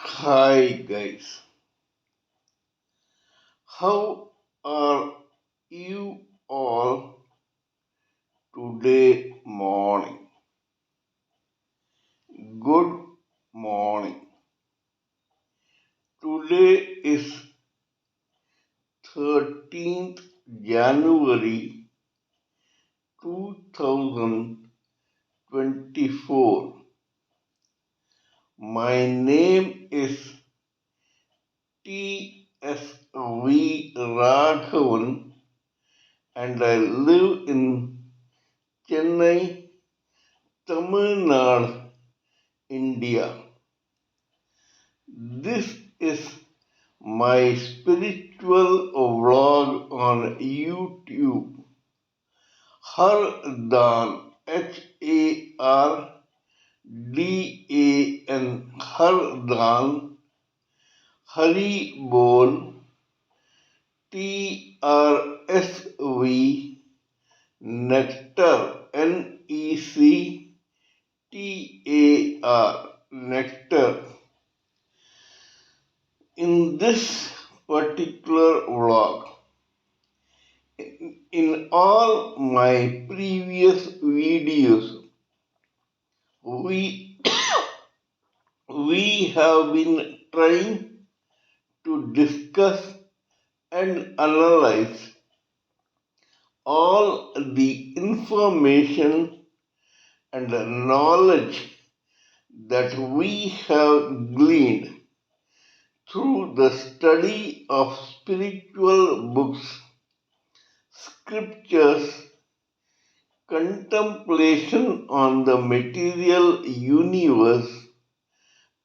Hi guys, how are you all today morning? Good morning. Today is 13th January 2024. My name is TSV Raghavan and I live in Chennai, Tamil Nadu, India. This is my spiritual vlog on YouTube. Hardan, Hardan, Hardan, Haribol, TRSV, Nectar, NECTAR, Nectar. In this particular vlog, in all my previous videos, we, we have been trying to discuss and analyze all the information and knowledge that we have gleaned through the study of spiritual books, scriptures, contemplation on the material universe,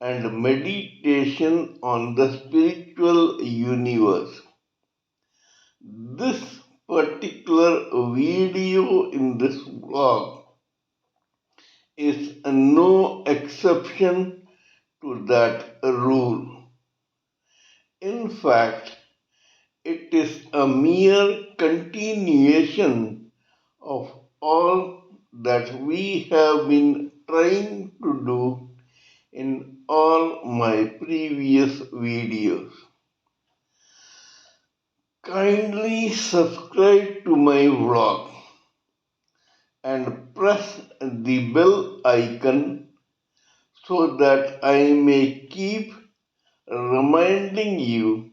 and meditation on the spiritual universe. This particular video in this vlog is no exception to that rule. In fact, it is a mere continuation of all that we have been trying to do in all my previous videos. Kindly subscribe to my vlog and press the bell icon so that I may keep reminding you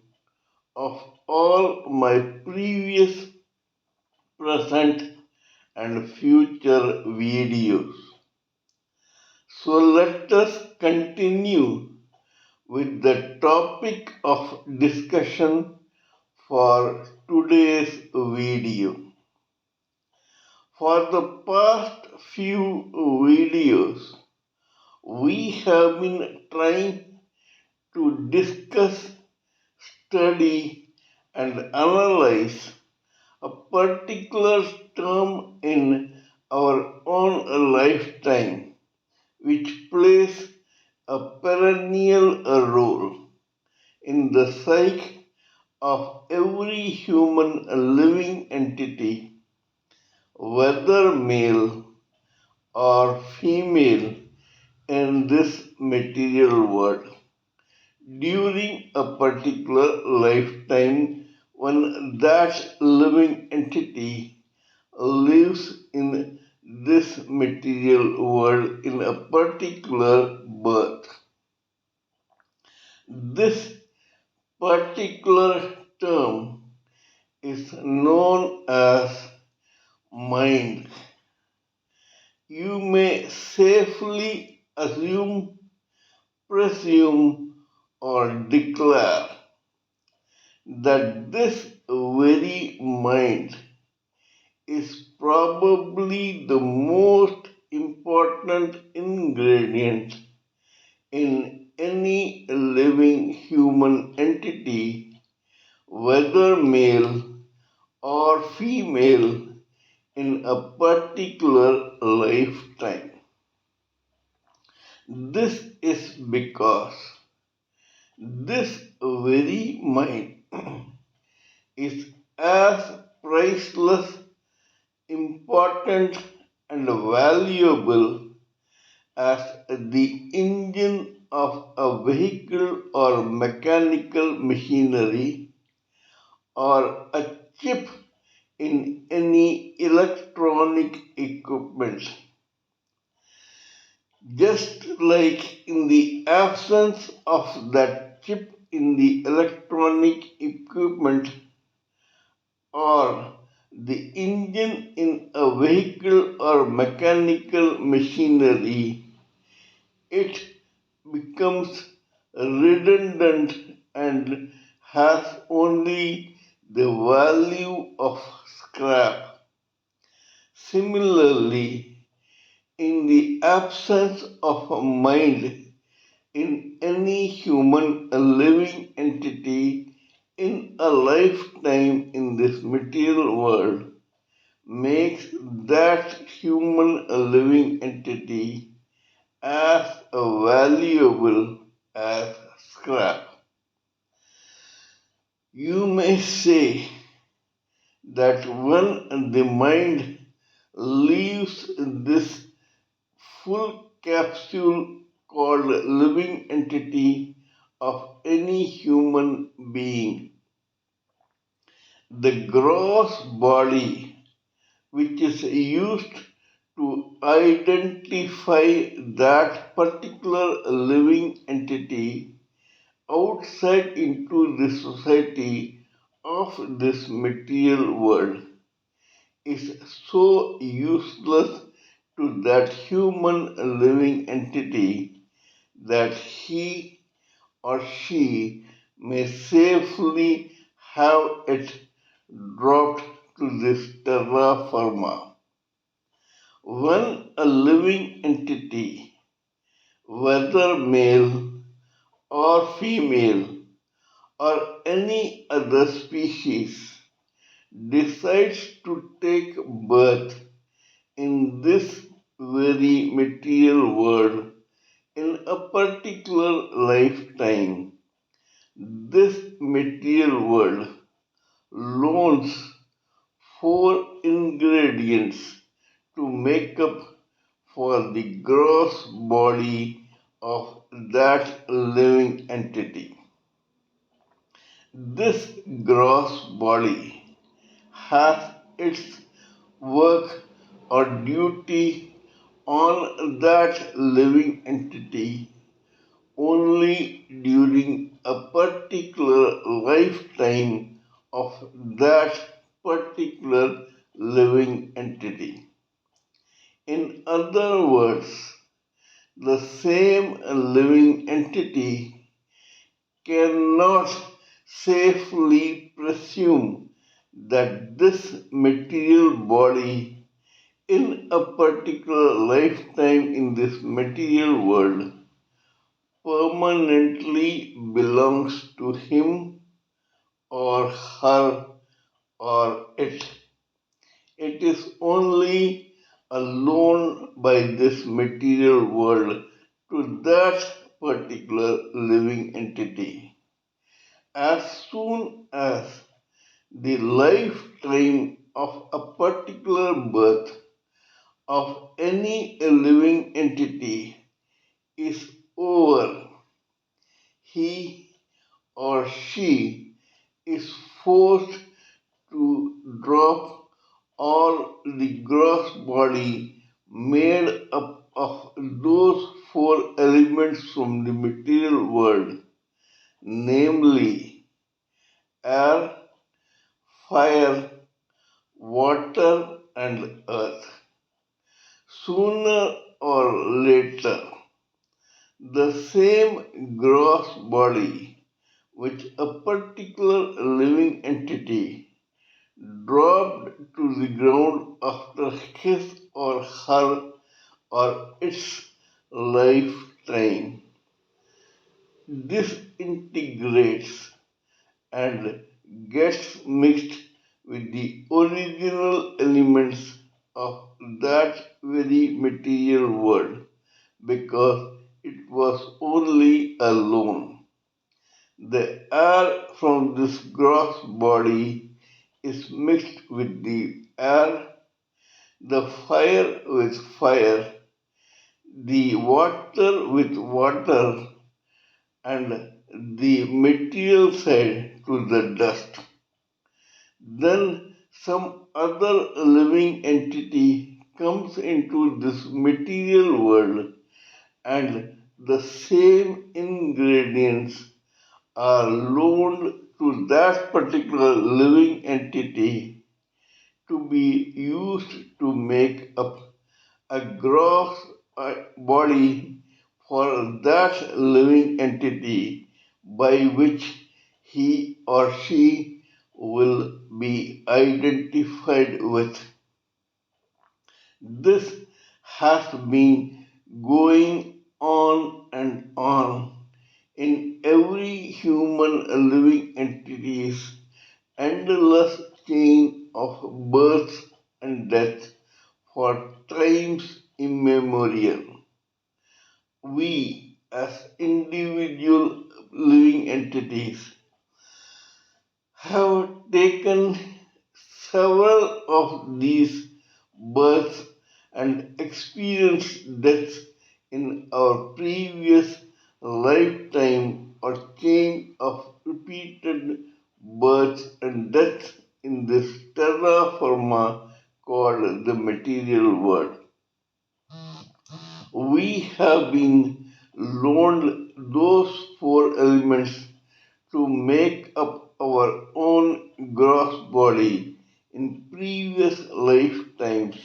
of all my previous, present, and future videos. So let us continue with the topic of discussion for today's video. For the past few videos, we have been trying to discuss, study, and analyze a particular term in our own lifetime, which plays a perennial role in the psyche of every human living entity, whether male or female, in this material world during a particular lifetime when that living entity lives in this material world in a particular birth. This particular term is known as mind. You may safely assume, presume, or declare that this very mind is probably the most important ingredient in any living human entity, whether male or female, in a particular lifetime. This is because this very mind is as priceless, important, and valuable as the engine of a vehicle or mechanical machinery or a chip in any electronic equipment. Just like in the absence of that chip in the electronic equipment or the engine in a vehicle or mechanical machinery, it becomes redundant and has only the value of scrap. Similarly, in the absence of a mind in any human living entity in a lifetime in this material world, makes that human living entity as valuable as scrap. You may say that when the mind leaves this full capsule called living entity of any human being, the gross body which is used to identify that particular living entity outside into the society of this material world is so useless to that human living entity that he or she may safely have it dropped to this terra firma. When a living entity, whether male or female or any other species, decides to take birth in this very material world in a particular lifetime, this material world loans four ingredients to make up for the gross body of that living entity. This gross body has its work or duty on that living entity only during a particular lifetime of that particular living entity. In other words, the same living entity cannot safely presume that this material body in a particular lifetime in this material world permanently belongs to him or her or it. It is only a loan by this material world to that particular living entity. As soon as the lifetime of a particular birth of any living entity is over, he or she is forced to drop all the gross body made up of those four elements from the material world, namely air, fire, water, and earth. Sooner or later, the same gross body which a particular living entity dropped to the ground after his or her or its lifetime disintegrates and gets mixed with the original elements of that very material world because it was only a loan. The air from this gross body is mixed with the air, the fire with fire, the water with water, and the material side to the dust. Then some other living entity comes into this material world, and the same ingredients are loaned to that particular living entity to be used to make up a gross body for that living entity by which he or she will be identified with. This has been going on and on in every human living entity's endless chain of birth and death for times immemorial. We, as individual living entities, have taken several of these births and experienced deaths in our previous lifetime or chain of repeated births and deaths in this terra firma called the material world. We have been loaned those four elements to make up our own gross body in previous lifetimes,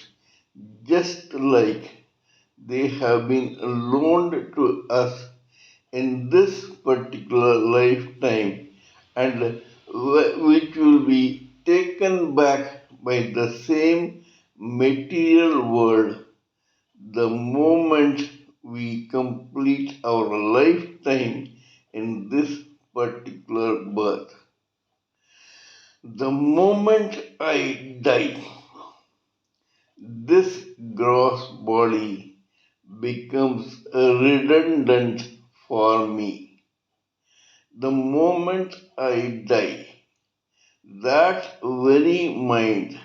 just like they have been loaned to us in this particular lifetime, and which will be taken back by the same material world the moment we complete our lifetime in this particular birth. The moment I die, this gross body becomes redundant for me. The moment I die, that very mind,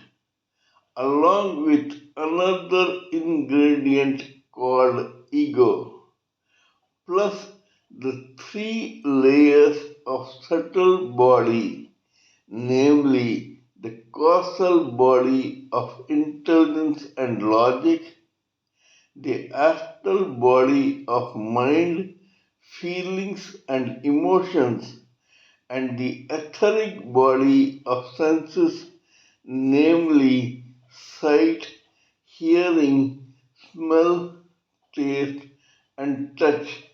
along with another ingredient called ego, plus the three layers of subtle body, namely the causal body of intelligence and logic, the astral body of mind, feelings, and emotions, and the etheric body of senses, namely sight, hearing, smell, taste, and touch,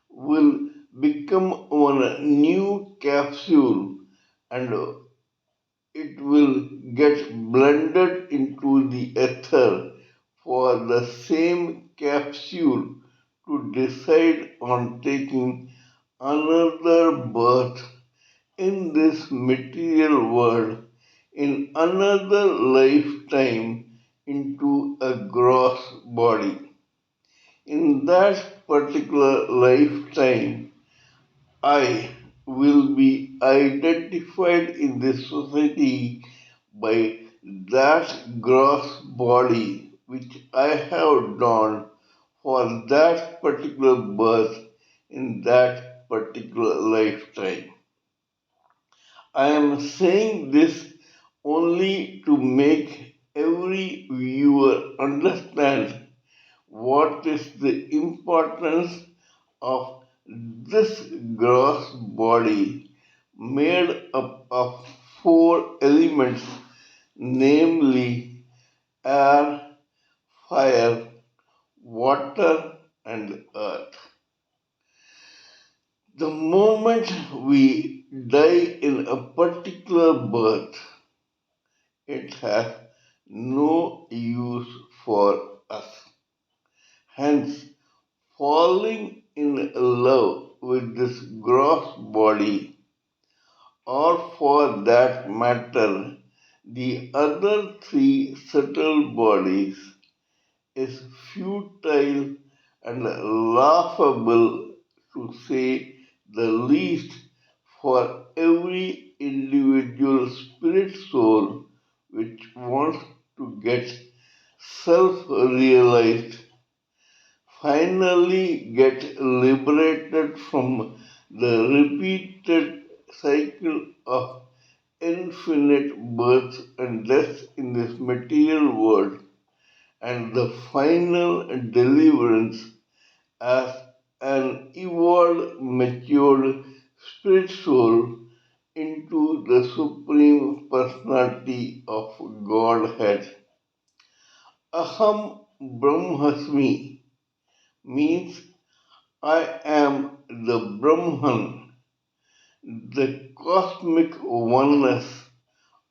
will become one new capsule, and it will get blended into the ether for the same capsule to decide on taking another birth in this material world in another lifetime into a gross body. In that particular lifetime, I will be identified in this society by that gross body which I have donned for that particular birth in that particular lifetime. I am saying this only to make every viewer understand what is the importance of this gross body made up of four elements, namely air, fire, water, and earth. The moment we die in a particular birth, it has no use for us. Hence, falling in love with this gross body, or for that matter, the other three subtle bodies, is futile and laughable to say the least for every individual spirit soul which wants to get self realized, finally get liberated from the repeated cycle of infinite birth and death in this material world, and the final deliverance as an evolved, matured spirit soul into the Supreme Personality of Godhead. Aham Brahmasmi means I am the Brahman, the cosmic oneness,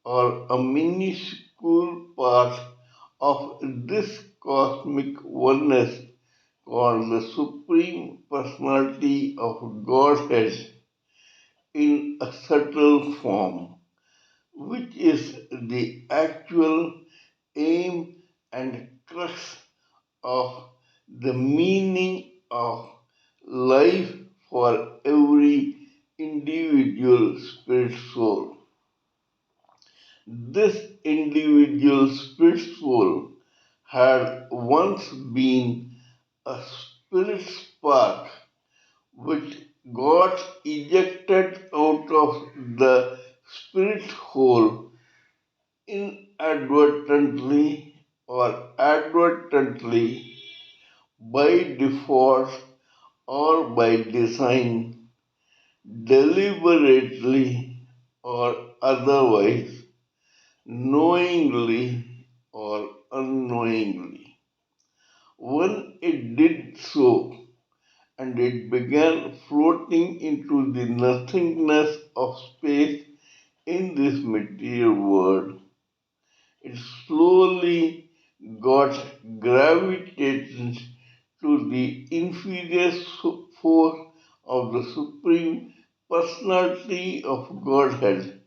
or a minuscule part of this cosmic oneness called the Supreme Personality of Godhead in a subtle form, which is the actual aim and crux of the meaning of life for every individual spirit soul. This individual spirit soul had once been a spirit spark which got ejected out of the spirit hole inadvertently or advertently by default or by design, deliberately or otherwise, knowingly or unknowingly. When it did so, and it began floating into the nothingness of space in this material world, it slowly got gravitated to the inferior force of the Supreme Personality of Godhead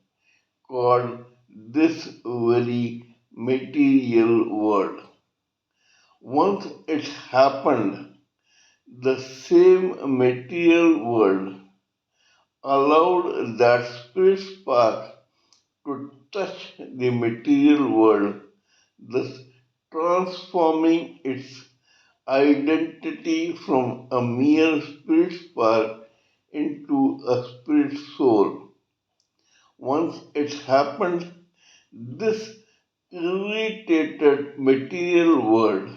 called this very material world. Once it happened, the same material world allowed that spirit spark to touch the material world, thus transforming its identity from a mere spirit spark into a spirit soul. Once it happened, this irritated material world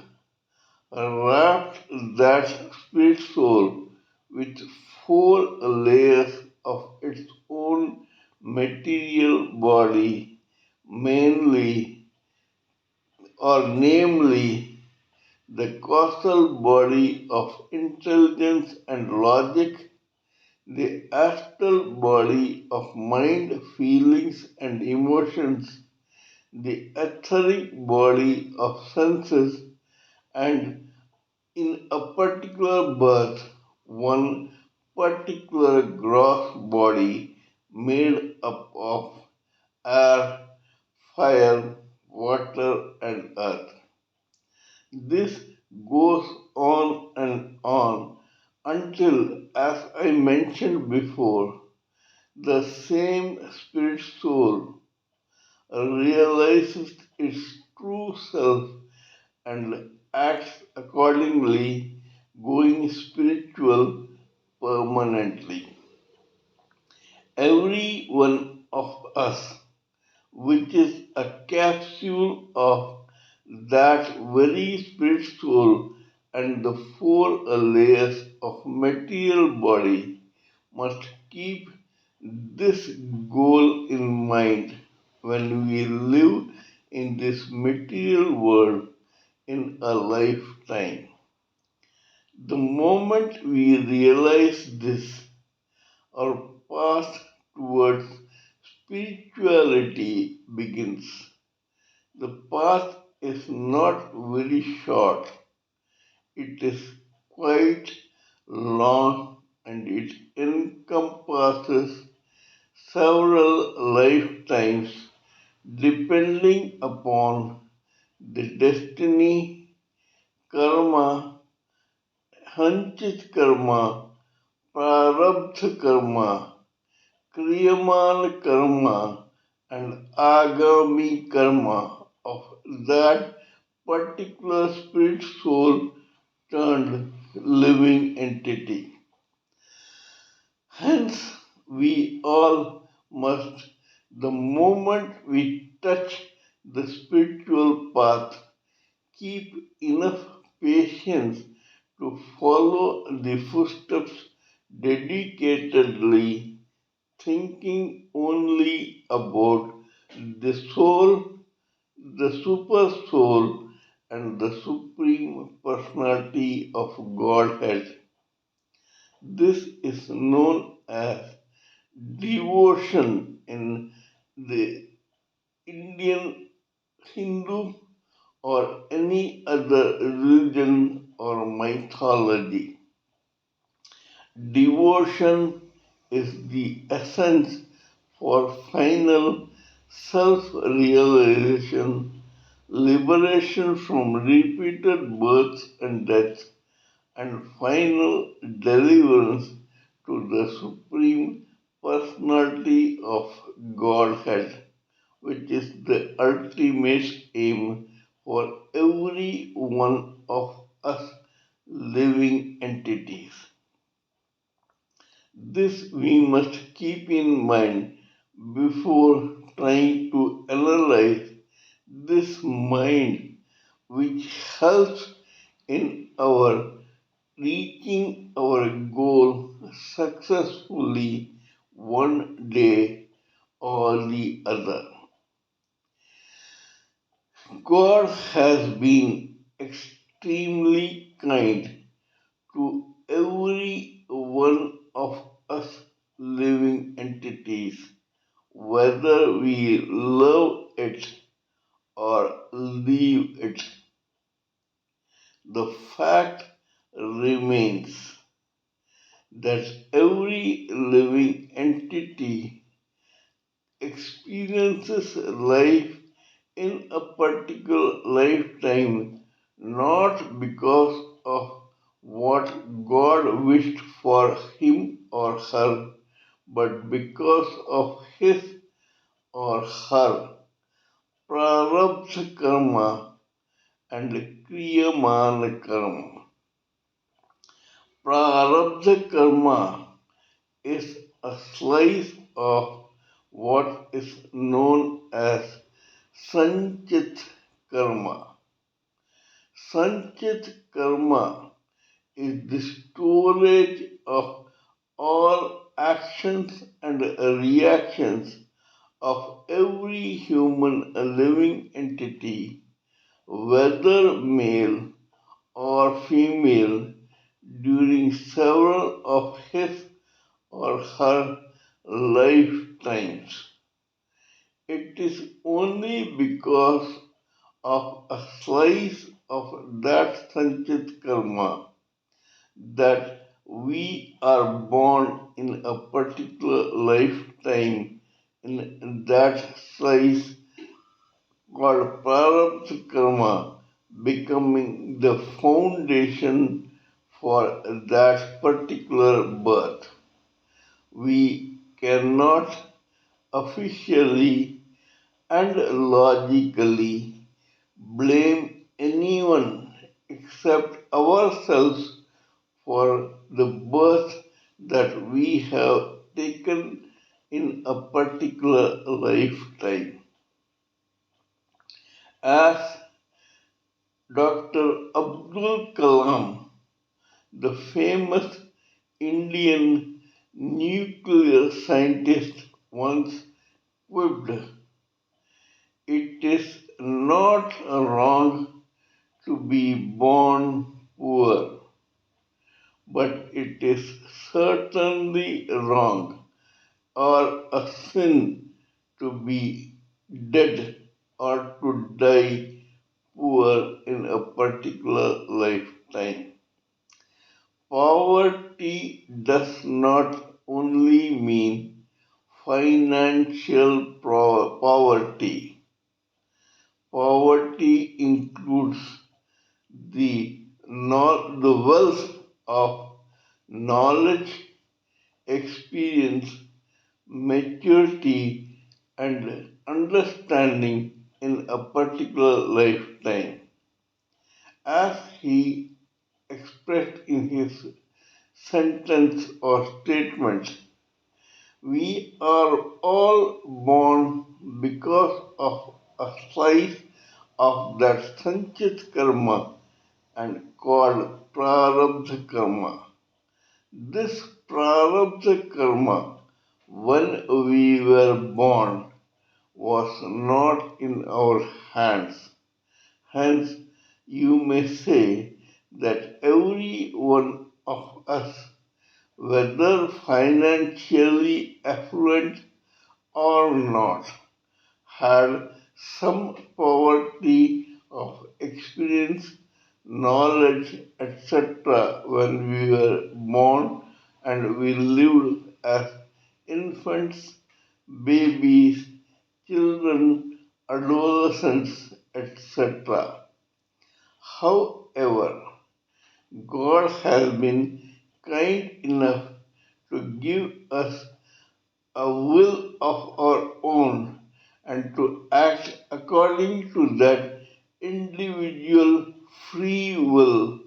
wrapped that spirit soul with four layers of its own material body, mainly or namely the causal body of intelligence and logic, the astral body of mind, feelings, and emotions, the etheric body of senses, and in a particular birth, one particular gross body made up of air, fire, water, and earth. This goes on until, as I mentioned before, the same spirit soul realizes its true self and acts accordingly, going spiritual permanently. Every one of us, which is a capsule of that very spirit soul and the four layers of material body, must keep this goal in mind when we live in this material world in a lifetime. The moment we realize this, our path towards spirituality begins. The path is not very short, it is quite long, and it encompasses several lifetimes depending upon the destiny, karma, hanchit karma, prarabdha karma, kriyaman karma, and agami karma of that particular spirit soul turned living entity. Hence, we all must, the moment we touch the spiritual path, keep enough patience to follow the footsteps dedicatedly, thinking only about the soul, the super soul, and the supreme personality of Godhead. This is known as devotion in the Indian, Hindu, or any other religion or mythology. Devotion is the essence for final self realization, liberation from repeated births and deaths, and final deliverance to the Supreme Personality of Godhead, which is the ultimate aim for every one of us living entities. This we must keep in mind before trying to analyze this mind, which helps in our reaching our goal successfully one day or the other. God has been extremely kind to every one of us living entities, whether we love it or leave it. The fact remains that every living entity experiences life in a particular lifetime not because of what God wished for him or her, but because of his or her prarabdha karma and kriyamana karma. Prarabdha karma is a slice of what is known as Sanchit karma. Sanchit karma is the storage of all actions and reactions of every human living entity, whether male or female, during several of his or her lifetimes. It is only because of a slice of that Sanchit karma that we are born in a particular lifetime in that slice called prarabdha karma, becoming the foundation for that particular birth. We cannot officially and logically blame anyone except ourselves for the birth that we have taken in a particular lifetime. As Dr. Abdul Kalam, the famous Indian nuclear scientist, once quipped, it is not wrong to be born poor, but it is certainly wrong or a sin to be dead or to die poor in a particular lifetime. Poverty does not only mean financial poverty. Poverty includes the wealth of knowledge, experience, maturity, and understanding in a particular lifetime. As he expressed in his sentence or statement, We are all born because of a slice of that Sanchit karma and called Prarabdha karma. This Prarabdha karma, when we were born, was not in our hands. Hence, you may say that every one of us, whether financially affluent or not, had some poverty of experience, knowledge, etc. when we were born and we lived as infants, babies, children, adolescents, etc. However, God has been kind enough to give us a will of our own and to act according to that individual free will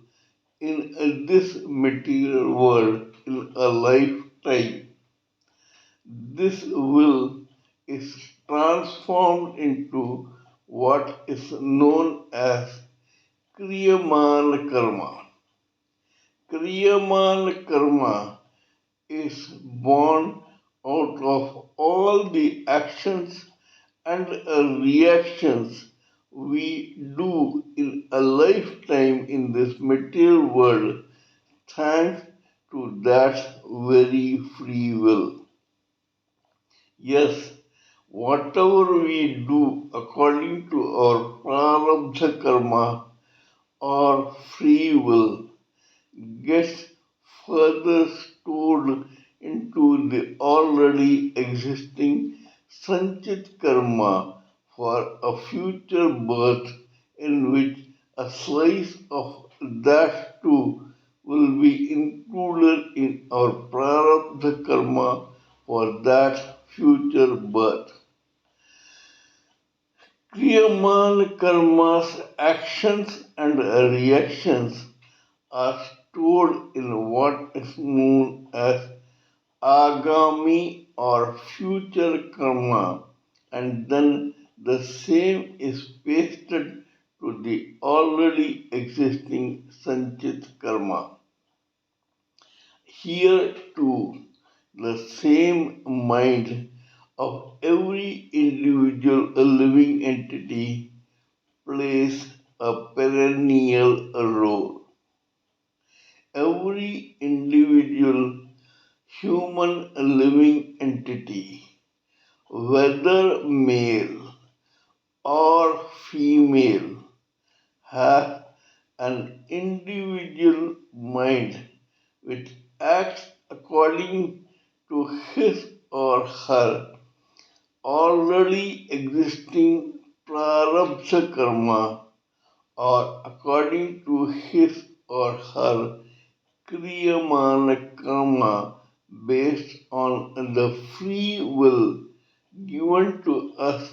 in this material world in a lifetime. This will is transformed into what is known as Kriyaman Karma. Kriyaman Karma is born out of all the actions and reactions we do in a lifetime in this material world thanks to that very free will. Yes, whatever we do according to our prarabdha karma or free will gets further stored into the already existing Sanchit karma for a future birth in which a slice of that too will be included in our prarabdha karma for that future birth. Kriyaman karma's actions and reactions are stored in what is known as agami or future karma, and then the same is pasted to the already existing sanchit karma. Here too, the same mind of every individual living entity plays a perennial role. Every individual human living entity, whether male or female, has an individual mind which acts according to his or her already existing prarabdha karma or according to his or her kriyamana karma based on the free will given to us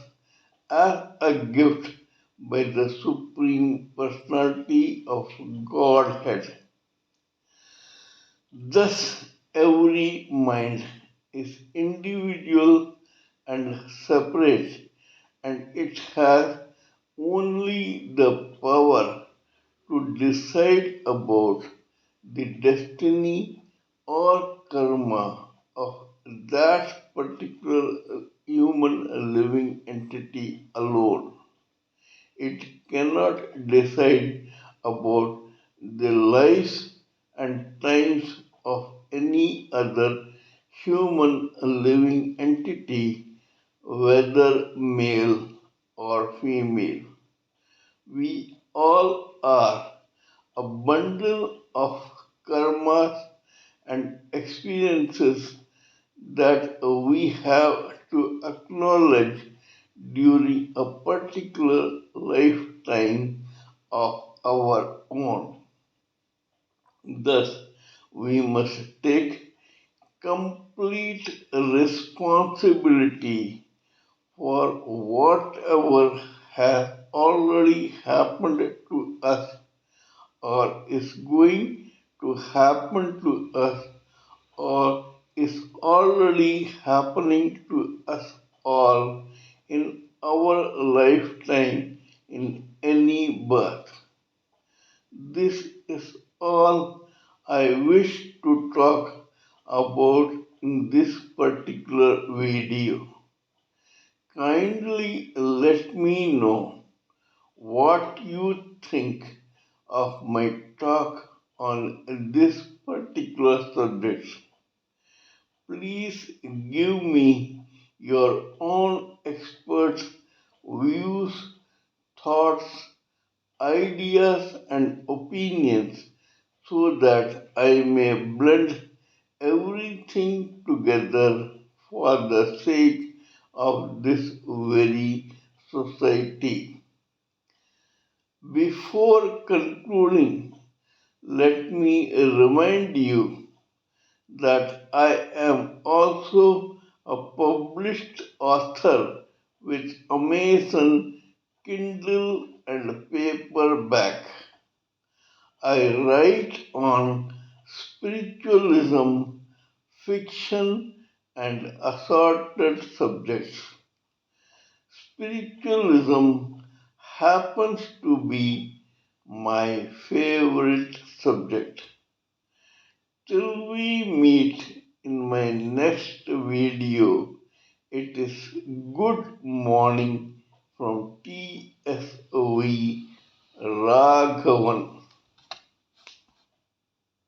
as a gift by the Supreme Personality of Godhead. Thus, every mind is individual and separate, and it has only the power to decide about the destiny or karma of that particular human living entity alone. It cannot decide about the lives and times of any other human living entity, whether male or female. We all are a bundle of karmas and experiences that we have to acknowledge during a particular lifetime of our own. Thus, we must take complete responsibility for whatever has already happened to us or is going to happen to us or is already happening to us all in our lifetime in any birth. This is all I wish to talk about in this particular video. Kindly let me know what you think of my talk on this particular subject. Please give me your own expert views, thoughts, ideas, and opinions so that I may blend everything together for the sake of this very society. Before concluding, let me remind you that I am also a published author with Amazon Kindle and paperback. I write on spiritualism, fiction, and assorted subjects. Spiritualism happens to be my favorite subject. Till we meet in my next video, it is good morning from TSV Raghavan.